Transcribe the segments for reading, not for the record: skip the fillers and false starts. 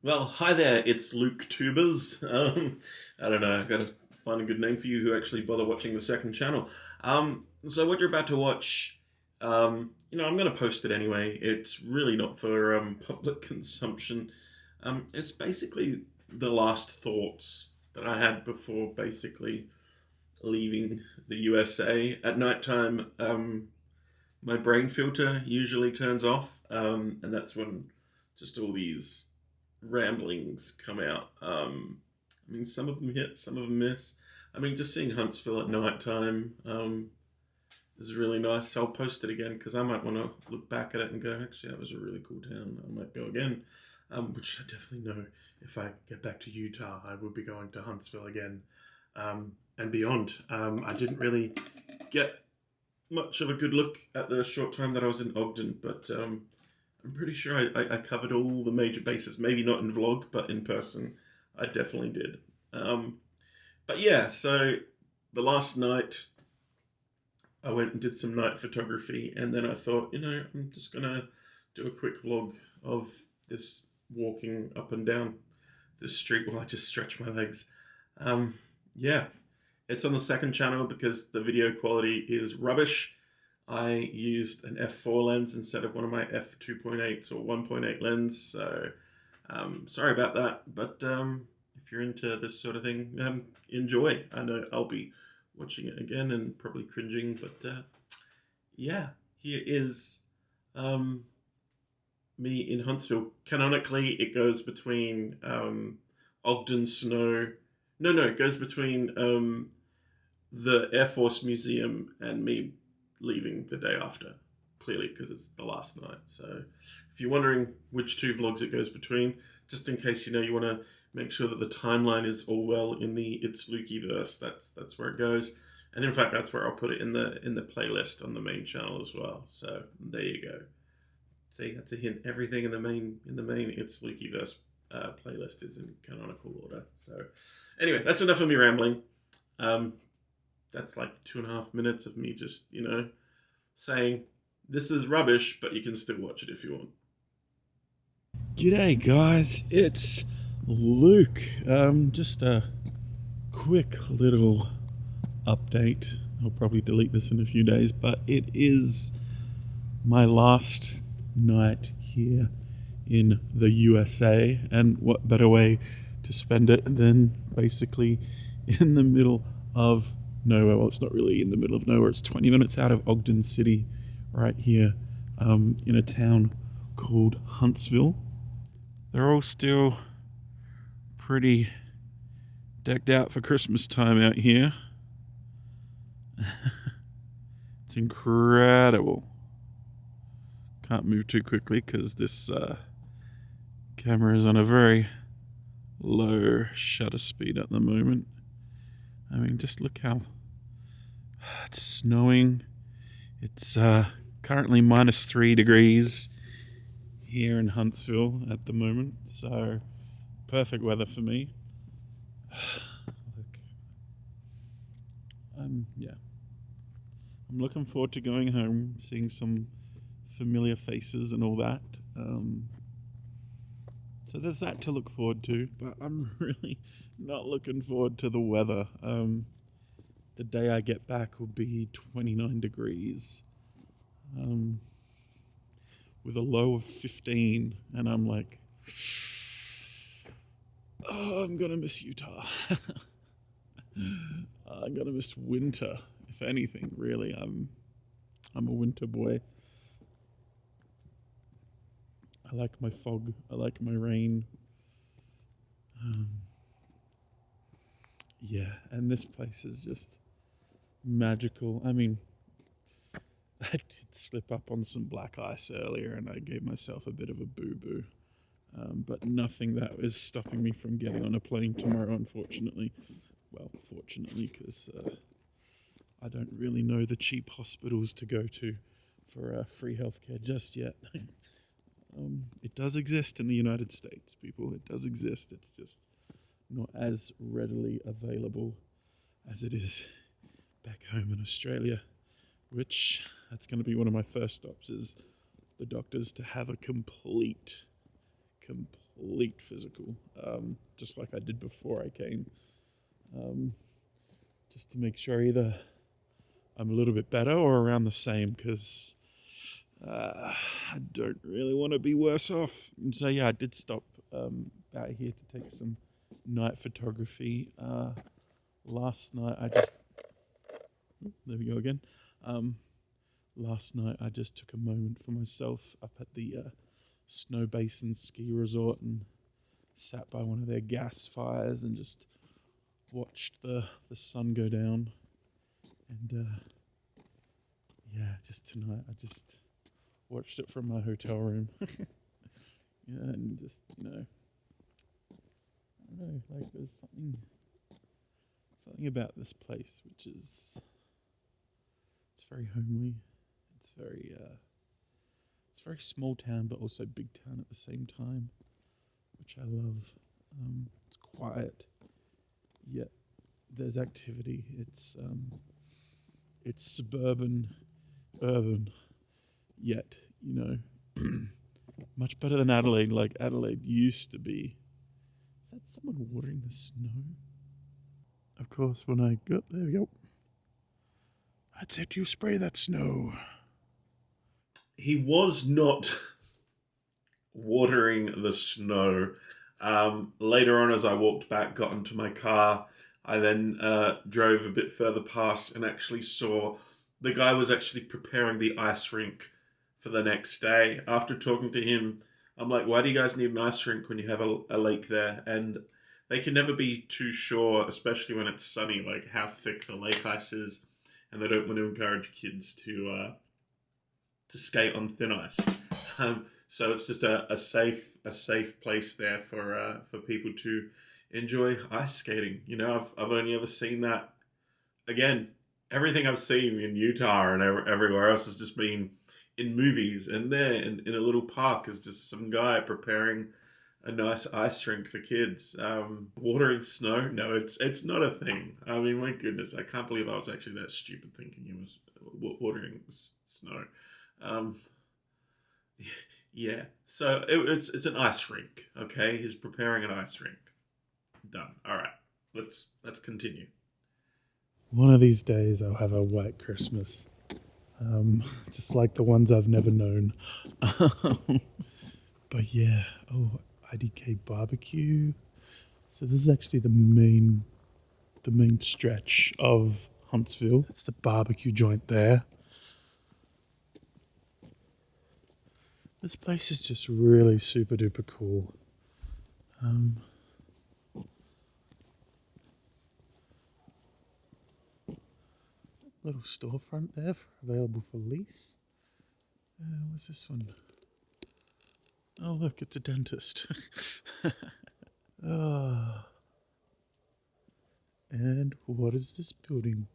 Well, hi there, it's Luke Tubers. I don't know, I've got to find a good name for you who actually bother watching the second channel. So what you're about to watch, I'm going to post it anyway. It's really not for public consumption. It's basically the last thoughts that I had before basically leaving the USA. At nighttime, my brain filter usually turns off, and that's when just all these ramblings come out. I mean, some of them hit, some of them miss. I mean, just seeing Huntsville at night time is really nice. I'll post it again because I might want to look back at it and go, actually, that was a really cool town. I might go again, which I definitely know if I get back to Utah, I would be going to Huntsville again and beyond. I didn't really get much of a good look at the short time that I was in Ogden, but I'm pretty sure I covered all the major bases. Maybe not in vlog, but in person, I definitely did. But yeah, so the last night I went and did some night photography, and then I thought, I'm just gonna do a quick vlog of this walking up and down this street while I just stretch my legs. Um, yeah, it's on the second channel because the video quality is rubbish. I used an f4 lens instead of one of my f2.8s or 1.8 lens, so sorry about that. But if you're into this sort of thing, enjoy. I know I'll be watching it again and probably cringing, but yeah, here is um, me in Huntsville. Canonically, it goes between Ogden Snow. No, it goes between the Air Force Museum and me leaving the day after, clearly because it's the last night. So if you're wondering which two vlogs it goes between, just in case you want to make sure that the timeline is all well in the It's Lukey verse, that's where it goes. And in fact, that's where I'll put it in the playlist on the main channel as well. So there you go. See, that's a hint. Everything in the main It's Lukey verse playlist is in canonical order. So anyway, that's enough of me rambling. Um, that's like 2.5 minutes of me just, saying this is rubbish, but you can still watch it if you want. G'day, guys. It's Luke. Just a quick little update. I'll probably delete this in a few days, but it is my last night here in the USA, and what better way to spend it than basically in the middle of nowhere. Well, it's not really in the middle of nowhere. It's 20 minutes out of Ogden City, right here, in a town called Huntsville. They're all still pretty decked out for Christmas time out here. It's incredible. Can't move too quickly because this camera is on a very low shutter speed at the moment. I mean, just look how it's snowing. It's currently -3 degrees here in Huntsville at the moment, so perfect weather for me. Look, yeah, I'm looking forward to going home, seeing some familiar faces and all that. So there's that to look forward to, but I'm really not looking forward to the weather. The day I get back will be 29 degrees. With a low of 15, and I'm like, oh, I'm gonna miss Utah. I'm gonna miss winter, if anything. Really, I'm a winter boy. I like my fog. I like my rain. Yeah, and this place is just magical. I mean, I did slip up on some black ice earlier, and I gave myself a bit of a boo-boo. But nothing that is stopping me from getting on a plane tomorrow, unfortunately. Well, fortunately, because I don't really know the cheap hospitals to go to for free healthcare just yet. It does exist in the United States, people. It does exist. It's just not as readily available as it is back home in Australia, which that's going to be one of my first stops, is the doctors to have a complete complete physical, just like I did before I came, just to make sure either I'm a little bit better or around the same, because I don't really want to be worse off. And so yeah, I did stop out here to take some night photography. Last night there we go again. Last night I just took a moment for myself up at the Snow Basin Ski Resort and sat by one of their gas fires and just watched the sun go down. And yeah, just tonight I just watched it from my hotel room. Yeah, and just, I don't know, like there's something about this place which is, it's very homely. It's very small town, but also big town at the same time, which I love. It's quiet, yet there's activity. It's suburban, urban, yet, much better than Adelaide, like Adelaide used to be. Is that someone watering the snow? Of course, when I got there we go. That's it, you spray that snow. He was not watering the snow. Later on, as I walked back, got into my car, I then drove a bit further past and actually saw the guy was actually preparing the ice rink for the next day. After talking to him, I'm like, why do you guys need an ice rink when you have a lake there? And they can never be too sure, especially when it's sunny, like how thick the lake ice is, and they don't want to encourage kids to skate on thin ice. So it's just a safe place there for people to enjoy ice skating. I've only ever seen that. Again, everything I've seen in Utah and everywhere else has just been in movies, and there in a little park is just some guy preparing a nice ice rink for kids. Watering snow? No, it's not a thing. I mean, my goodness, I can't believe I was actually that stupid thinking it was watering snow. Yeah, so it's an ice rink. Okay, he's preparing an ice rink. Done. All right, let's continue. One of these days I'll have a white Christmas, just like the ones I've never known. But yeah, IDK barbecue. So this is actually the main stretch of Huntsville. It's the barbecue joint there. This place is just really super duper cool. Little storefront there, available for lease. What's this one? Oh look, it's a dentist. And what is this building?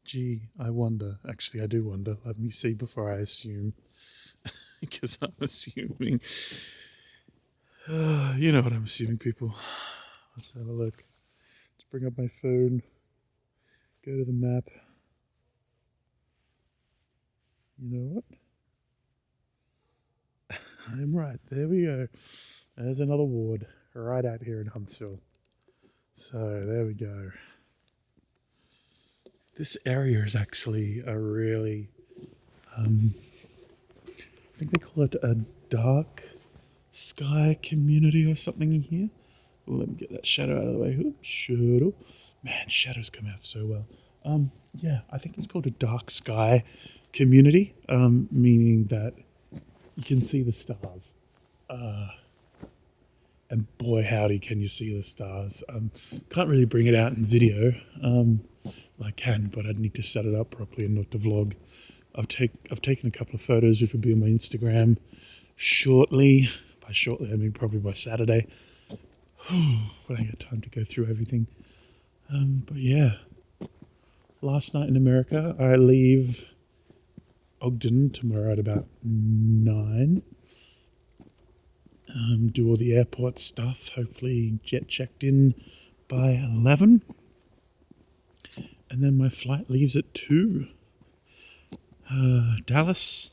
Gee, I wonder. Actually, I do wonder. Let me see before I assume. Because I'm assuming. You know what I'm assuming, people. Let's have a look. Let's bring up my phone. Go to the map. You know what? I'm right. There we go. There's another ward right out here in Huntsville. So there we go. This area is actually a really, I think they call it a dark sky community or something in here. Well, let me get that shadow out of the way. Oops, shadow. Man, shadows come out so well. Yeah, I think it's called a dark sky community, meaning that you can see the stars. And boy, howdy, can you see the stars. Can't really bring it out in video. I can, but I'd need to set it up properly and not to vlog. I've taken a couple of photos which will be on my Instagram shortly. By shortly, I mean probably by Saturday. When I get time to go through everything. But yeah, last night in America, I leave Ogden tomorrow at about 9. Do all the airport stuff, hopefully get checked in by 11. And then my flight leaves at 2. Dallas,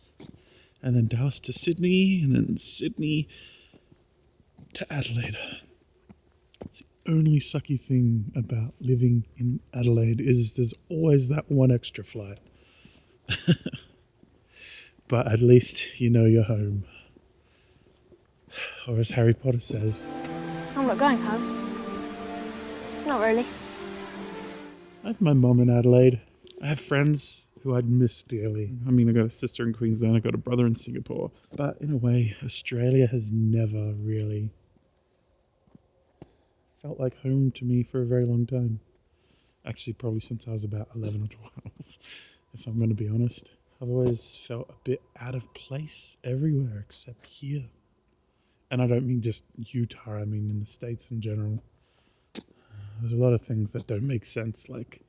and then Dallas to Sydney, and then Sydney to Adelaide. It's the only sucky thing about living in Adelaide is there's always that one extra flight. But at least you know you're home. Or as Harry Potter says, I'm not going home. Not really. I have my mum in Adelaide. I have friends who I'd miss dearly. I mean, I got a sister in Queensland, I got a brother in Singapore. But in a way, Australia has never really felt like home to me for a very long time. Actually, probably since I was about 11 or 12, if I'm going to be honest. I've always felt a bit out of place everywhere except here. And I don't mean just Utah, I mean in the States in general. There's a lot of things that don't make sense, like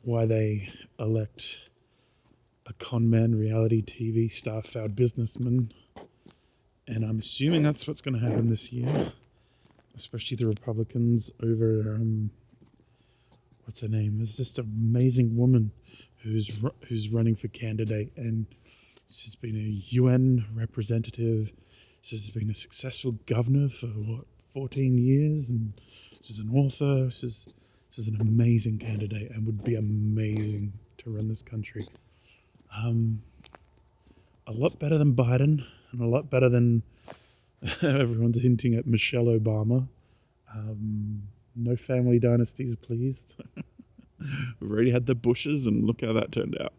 why they elect a conman reality TV star-found businessman. And I'm assuming that's what's going to happen this year. Especially the Republicans over, what's her name? There's just an amazing woman who's running for candidate, and she's been a UN representative. She's been a successful governor for, 14 years, and she's an author. She's an amazing candidate and would be amazing to run this country. A lot better than Biden, and a lot better than everyone's hinting at Michelle Obama. No family dynasties, please. We've already had the Bushes, and look how that turned out.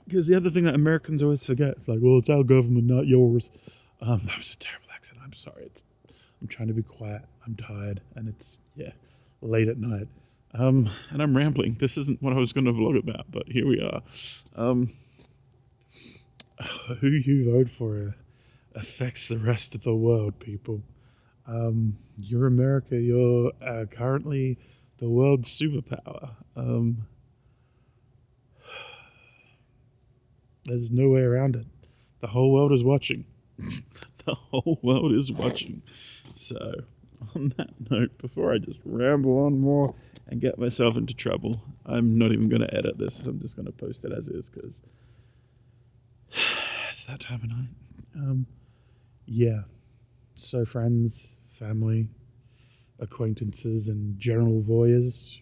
Because the other thing that Americans always forget, it's like, well, it's our government, not yours. That was a terrible accent. I'm sorry. I'm trying to be quiet. I'm tired, and it's late at night. And I'm rambling. This isn't what I was going to vlog about, but here we are. Who you vote for affects the rest of the world, people. You're America. You're currently the world's superpower. There's no way around it. The whole world is watching. The whole world is watching. So, on that note, before I just ramble on more and get myself into trouble, I'm not even going to edit this. I'm just going to post it as is because it's that time of night. Yeah. So, friends, family, acquaintances, and general voyeurs.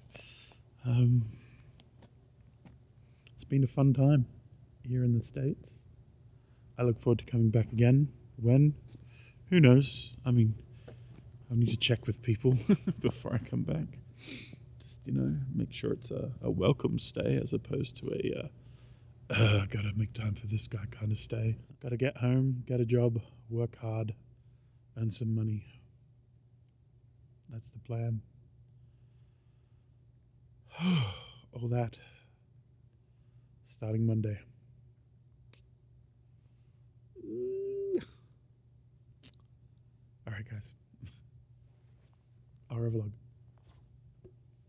It's been a fun time here in the States. I look forward to coming back again. When? Who knows? I mean, I need to check with people before I come back. Just, make sure it's a welcome stay as opposed to a gotta make time for this guy kind of stay. Gotta get home, get a job, work hard, earn some money. That's the plan. All that starting Monday. All right, guys. Au revoir.